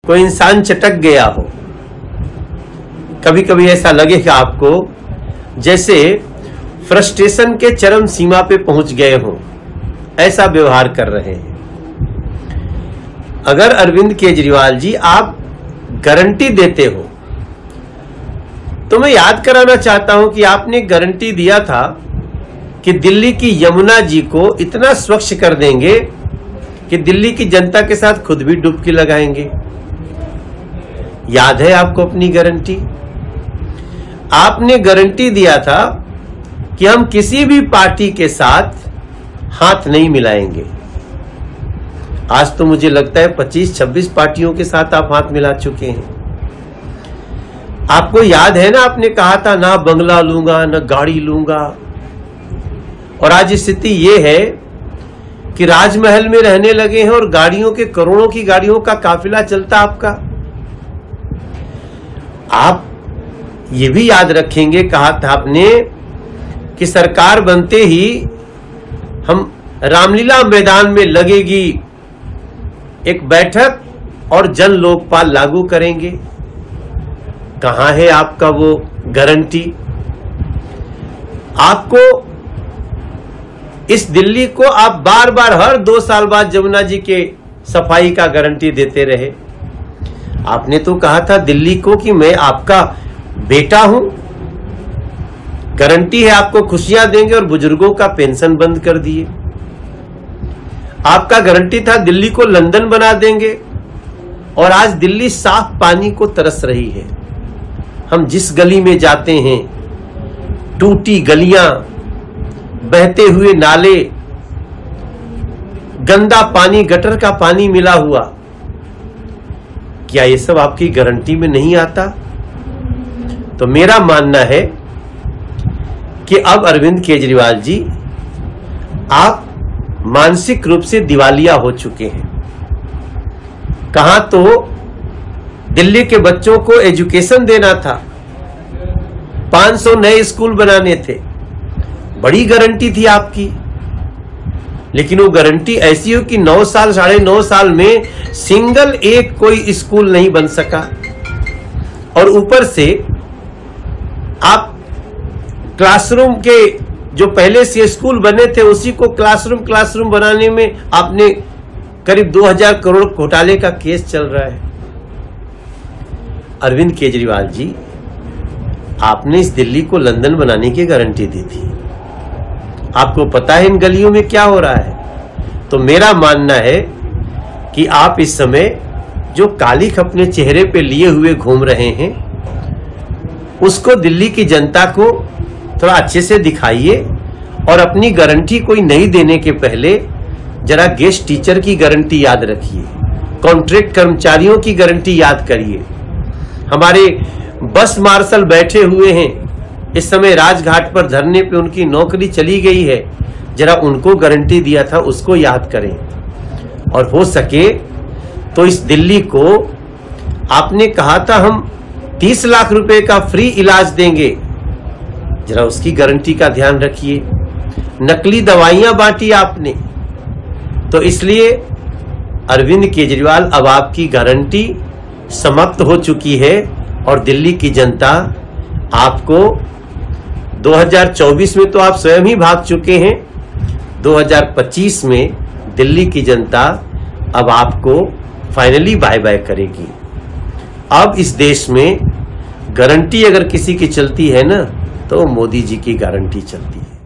कोई इंसान चटक गया हो, कभी कभी ऐसा लगेगा आपको जैसे फ्रस्ट्रेशन के चरम सीमा पे पहुंच गए हो, ऐसा व्यवहार कर रहे हैं। अगर अरविंद केजरीवाल जी आप गारंटी देते हो तो मैं याद कराना चाहता हूं कि आपने गारंटी दिया था कि दिल्ली की यमुना जी को इतना स्वच्छ कर देंगे कि दिल्ली की जनता के साथ खुद भी डुबकी लगाएंगे। याद है आपको अपनी गारंटी? आपने गारंटी दिया था कि हम किसी भी पार्टी के साथ हाथ नहीं मिलाएंगे। आज तो मुझे लगता है 25-26 पार्टियों के साथ आप हाथ मिला चुके हैं। आपको याद है ना, आपने कहा था ना बंगला लूंगा ना गाड़ी लूंगा, और आज स्थिति ये है कि राजमहल में रहने लगे हैं और गाड़ियों के, करोड़ों की गाड़ियों का काफिला चलता आपका। आप ये भी याद रखेंगे, कहा था आपने कि सरकार बनते ही हम रामलीला मैदान में लगेगी एक बैठक और जन लोकपाल लागू करेंगे। कहां है आपका वो गारंटी? आपको इस दिल्ली को आप बार बार हर 2 साल बाद जमुना जी के सफाई का गारंटी देते रहे। आपने तो कहा था दिल्ली को कि मैं आपका बेटा हूं, गारंटी है आपको खुशियां देंगे, और बुजुर्गों का पेंशन बंद कर दिए। आपका गारंटी था दिल्ली को लंदन बना देंगे, और आज दिल्ली साफ पानी को तरस रही है। हम जिस गली में जाते हैं, टूटी गलियां, बहते हुए नाले, गंदा पानी, गटर का पानी मिला हुआ, क्या ये सब आपकी गारंटी में नहीं आता? तो मेरा मानना है कि अब अरविंद केजरीवाल जी आप मानसिक रूप से दिवालिया हो चुके हैं। कहां तो दिल्ली के बच्चों को एजुकेशन देना था, 500 नए स्कूल बनाने थे, बड़ी गारंटी थी आपकी, लेकिन वो गारंटी ऐसी हो कि 9 साल, 9.5 साल में सिंगल एक कोई स्कूल नहीं बन सका। और ऊपर से आप क्लासरूम के जो पहले से स्कूल बने थे उसी को क्लासरूम बनाने में आपने करीब 2000 करोड़ घोटाले का केस चल रहा है। अरविंद केजरीवाल जी, आपने इस दिल्ली को लंदन बनाने की गारंटी दी थी। आपको पता है इन गलियों में क्या हो रहा है। तो मेरा मानना है कि आप इस समय जो कालिख अपने चेहरे पे लिए हुए घूम रहे हैं, उसको दिल्ली की जनता को थोड़ा अच्छे से दिखाइए, और अपनी गारंटी कोई नहीं देने के पहले जरा गेस्ट टीचर की गारंटी याद रखिए, कॉन्ट्रैक्ट कर्मचारियों की गारंटी याद करिए। हमारे बस मार्शल बैठे हुए हैं इस समय राजघाट पर धरने पे, उनकी नौकरी चली गई है, जरा उनको गारंटी दिया था उसको याद करें। और हो सके तो इस दिल्ली को आपने कहा था हम 30 लाख रुपए का फ्री इलाज देंगे, जरा उसकी गारंटी का ध्यान रखिए। नकली दवाइयां बांटी आपने, तो इसलिए अरविंद केजरीवाल अब आपकी गारंटी समाप्त हो चुकी है, और दिल्ली की जनता आपको 2024 में तो आप स्वयं ही भाग चुके हैं, 2025 में दिल्ली की जनता अब आपको फाइनली बाय बाय करेगी। अब इस देश में गारंटी अगर किसी की चलती है ना, तो मोदी जी की गारंटी चलती है।